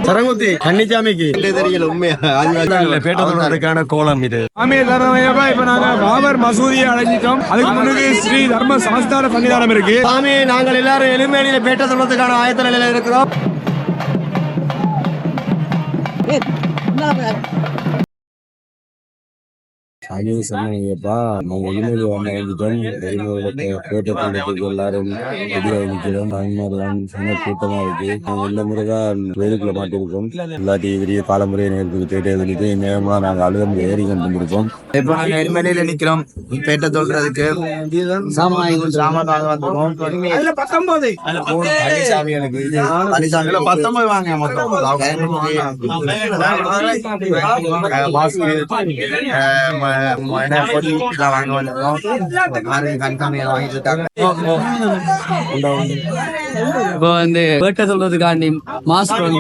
சரங்குத்தி கன்னிச்சாமிக்கு தெரியல உண்மையா பேட்டதுக்கான கோலம் இது. இப்ப நாங்க பாபர் மசூதியை அழைச்சிட்டோம். அதுக்கு முன்னாடி ஸ்ரீ தர்ம சமஸ்தான சன்னிதானம் இருக்கு. சாமி நாங்கள் எல்லாரும் எலுமேலியில பேட்ட சொல்றதுக்கான ஆயத்த நிலையில இருக்கிறோம். சாமியை சொன்னீங்கப்பா, நாங்கள் இனிமேல் வந்துட்டோம். எல்லாரும் ரெடியாக நிற்கிறோம். தாய்மாரெல்லாம் சொன்ன கூட்டமாக இருக்கு. நாங்கள் எல்லா முறைதான் வேலுக்குள்ள மாட்டிருக்கோம். எல்லாட்டி பெரிய காலமுறையை நேரத்துக்கு தேட்டை வந்துட்டு நேரமாக நாங்கள் அழுத ஏறி கொண்டிருக்கோம். இப்போ நாங்கள் எருமேலியில நிற்கிறோம். பேட்டை தோல்றதுக்கு சாமான் வந்துருக்கோம். 19 வாங்க இப்போ வந்து பேட்டை சொல்றதுக்காண்டி மாஸ்க் வந்து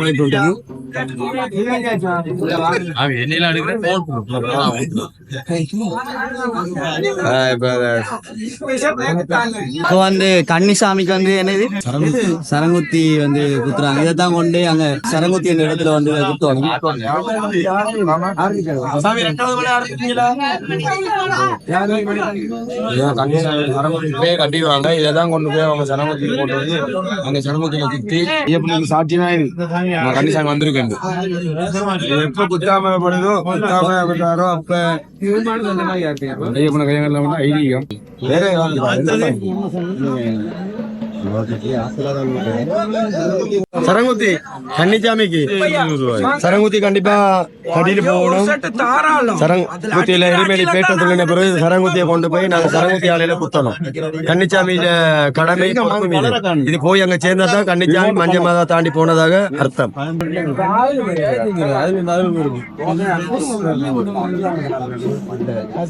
இப்போ வந்து கன்னிசாமிக்கு வந்து என்னது சரங்குத்தி வந்து குத்துறாங்க. இதைத்தான் கொண்டு அங்க சரங்குத்தி என்ற இடத்துல வந்து குத்துவாங்க. கட்டிடுவாங்க. இதான் கொண்டு போய் அவங்க சரங்குத்தி போட்டு வந்து அங்க சரங்குத்தில குத்தி சாட்சினா கன்னிசாமி வந்திருக்கேன். எப்ப குத்தாம படுதோ குத்தாம விட்டாரோ அப்ப ஐயப்பன கையங்கள்ல வந்து ஐதீகம் வேற. சரங்குத்தி கன்னிச்சாமிக்கு சரங்குத்தி கண்டிப்பா கட்டிட்டு போகணும். சரங்குத்தியில எரிமேலி பேட்டத்துல பிறகு சரங்குத்தியை கொண்டு போய் நாங்க சரங்குத்தி ஆலையில குத்தணும். கன்னிச்சாமியில கடமை இது போய் அங்க சேர்ந்ததான் கன்னிச்சாமி மஞ்சள் மாதா தாண்டி போனதாக அர்த்தம்.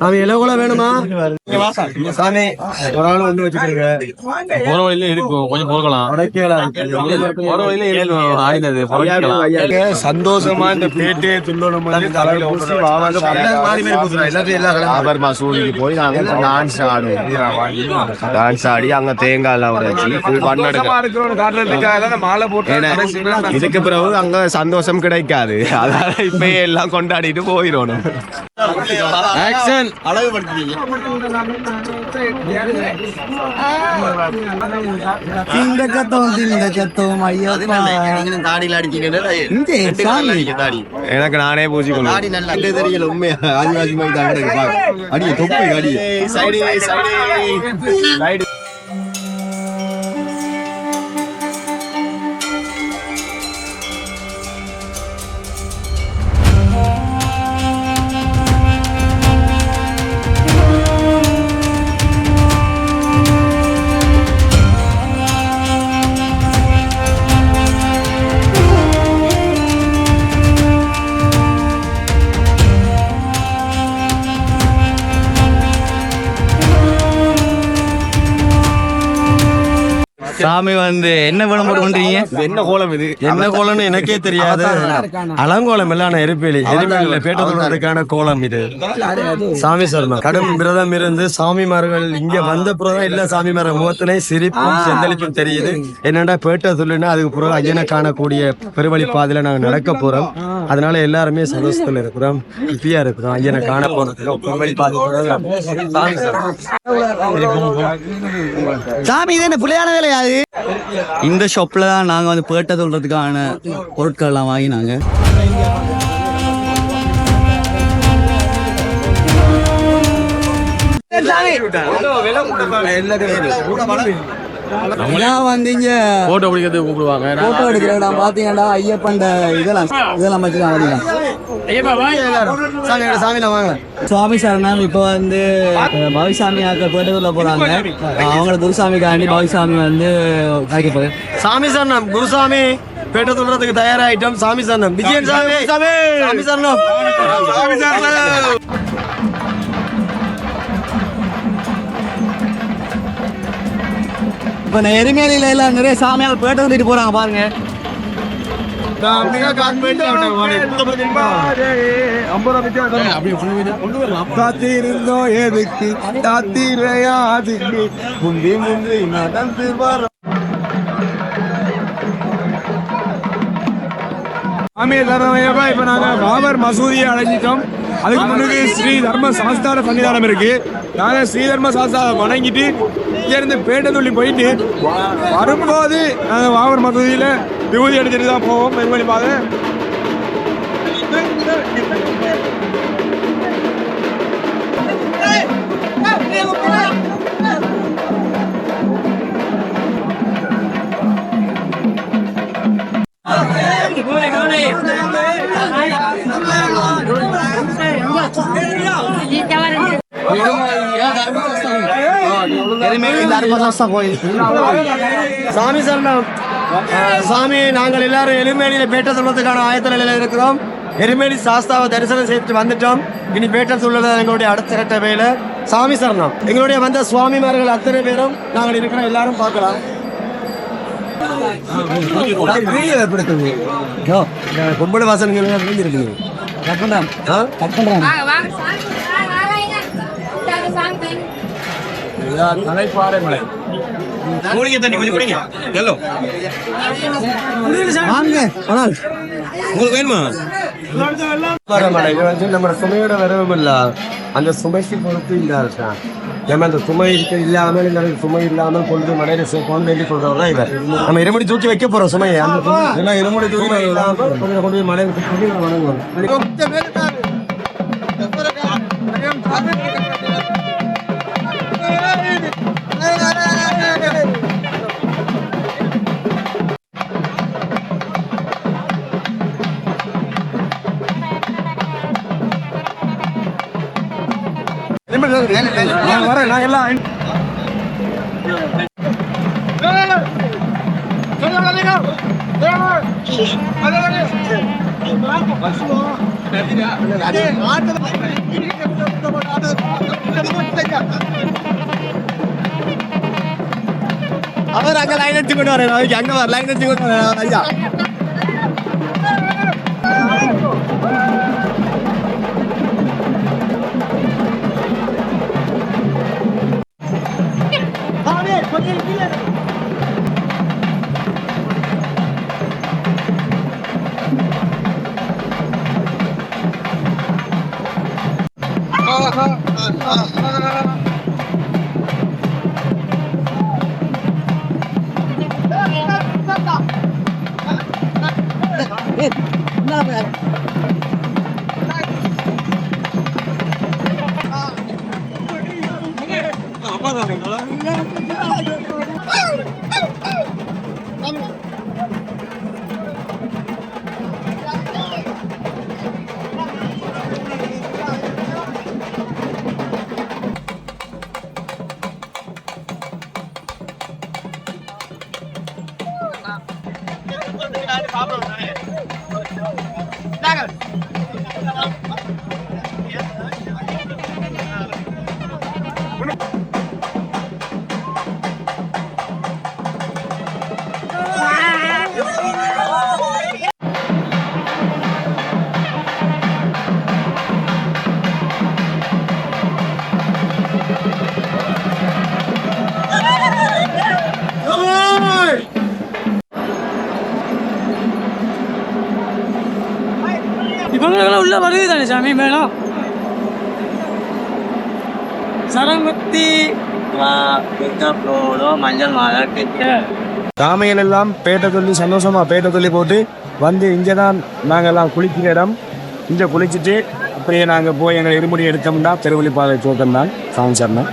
சாமி இலகுல வேணுமா சாமி? ஒரு ஆள் ஒண்ணு வச்சுக்கிறீங்க. போற வழியில இருக்கும் கொஞ்சம் போகலாம். சந்தோஷமா இந்த பேட்டையை துள்ளணும். போய் டான்ஸ் ஆடி அங்க தேங்காய் எல்லாம் மாலை போட்டு இதுக்கு பிறகு அங்க சந்தோஷம் கிடைக்காது. அதால இப்ப எல்லாம் கொண்டாடிட்டு போயிடணும். எனக்கு நானே பூசிக்கணும். தெரியல உண்மையா ஆதிவாசி மாதிரி அடிய தொப்பை அடிய சாமி வந்து என்ன விளம்பரம் பண்றீங்க? என்ன கோலம் இது? என்ன கோலம்னு எனக்கே தெரியாது. அலங்கோலம் எல்லாம் எரிப்பேலி எரிமேலில பேட்டதுக்கான கோலம் இது. சாமி சரணம் கடும் விரதம் இருந்து சாமிமார்கள் இங்க வந்த பிறகு இல்ல சாமிமார்கள் முகத்திலே சிரிப்பும் செந்தளிப்பும் தெரியுது. என்னடா பேட்டை சொல்லுன்னா அதுக்கு பிறகு ஐயனை காணக்கூடிய பெருவழி பாதையில நாங்க நடக்க போறோம். அதனால எல்லாருமே சந்தோஷத்துல இருக்கிறோம், ஹிப்பியா இருக்கிறோம். ஐயனை காண போறதுக்கு பெருவழி பாதை. சாமி இது என்ன புள்ளையான வேலையா? இந்த ஷாப்ல தான் நாங்க வந்து பேட்டை சொல்றதுக்கான பொருட்கள் எல்லாம் வாங்கினாங்க. வந்தீங்க போட்டோ பிடிக்கிறதுக்கு கூப்பிடுவாங்க. போட்டோ எடுக்கிறேன் பாத்தீங்கன்னா ஐயப்பண்ட இதெல்லாம் வச்சுதான் சுவாமி சரணம். இப்ப வந்து பவிசாமி ஆக்கள் பேட்டை போறாங்க. அவங்கள குருசாமிக்காண்டி பவிசாமி வந்து போகுது. சாமி சரணம் குருசாமி பேட்டை சொல்றதுக்கு தயாராயிட்டோம். சாமி சரணம் விஜயன் சாமி சாமி சரணம் சாமி சரணம். இப்ப எரிமேலியில எல்லாம் நிறைய சாமியால் பேட்டை சொல்லிட்டு போறாங்க பாருங்க. காத்திருந்தோம் எதுக்கு காத்திரையாதுக்கு முந்தி முந்தி நடந்து வர இப்ப நாங்க பாபர் மசூதியை அடைஞ்சிட்டோம். அதுக்கு முன்னாடி ஸ்ரீ தர்ம சாஸ்தார சன்னிதானம் இருக்கு. நாங்க ஸ்ரீ தர்ம சாஸ்தாவை வணங்கிட்டு இங்க இருந்து பேட்டதுள்ளி போயிட்டு வரும்போது நாங்க பாபர் மசூதியில விபூதி அடிச்சுட்டு தான் போவோம். மென்மணி பாதை சாமி சரணம். சாமி, நாங்கள் எல்லாரும் எருமேலியில பேட்ட சொல்வதற்கான ஆயத்த நிலையில இருக்கிறோம். எருமேலி சாஸ்தாவை தரிசனம் செய்து வந்துட்டோம். இனி பேட்ட சொல்வது எங்களுடைய அடுத்த கட்ட வேலை. சாமி சரணம். எங்களுடைய வந்த சுவாமிமார்கள் அத்தனை பேரும் நாங்கள் இருக்கிறோம், எல்லாரும் பார்க்கலாம். பொம்பளை வாசனங்கள் இருக்குது. தலைப்பாறை மூலிகை தண்ணி கொஞ்சம் குடிங்க. எல்லோ உங்களுக்கு வேணுமா? நம்ம சுமையோட வரவும் இல்ல, அந்த சுமைக்கு பொறுத்து இல்ல. நம்ம அந்த சுமை இருக்க இல்லாமல் இந்த சுமை இல்லாமல் கொண்டு மலையில சேர்க்கணும் வேண்டி சொல்றவங்க இவர். நம்ம இருமுடி தூக்கி வைக்க போறோம் சுமையை. அந்த இருமுடி தூக்கி கொண்டு போய் மலையில தூக்கி வணங்குவோம். வரேன் நான் எல்லாம் அவர் அங்க லைன் எடுத்து கொண்டு வரேன். அங்க வர லைன் எடுத்து கொண்டு வரேன் ஐயா. இவங்களுக்கெல்லாம் உள்ள வருது தானே சாமி மேடம். சரங்குத்தி மஞ்சள் மாலை சாமிகள் எல்லாம் பேட்டை சொல்லி சந்தோஷமா பேட்டை சொல்லி போட்டு வந்து இங்கே தான் நாங்கள் எல்லாம் குளிக்கிற இடம். இங்கே குளிச்சுட்டு அப்படியே நாங்கள் போய் எங்களை இருமுடி எடுத்தோம்னா திருவள்ளிப்பாதை தோட்டம் தான் சாமி சரணம்.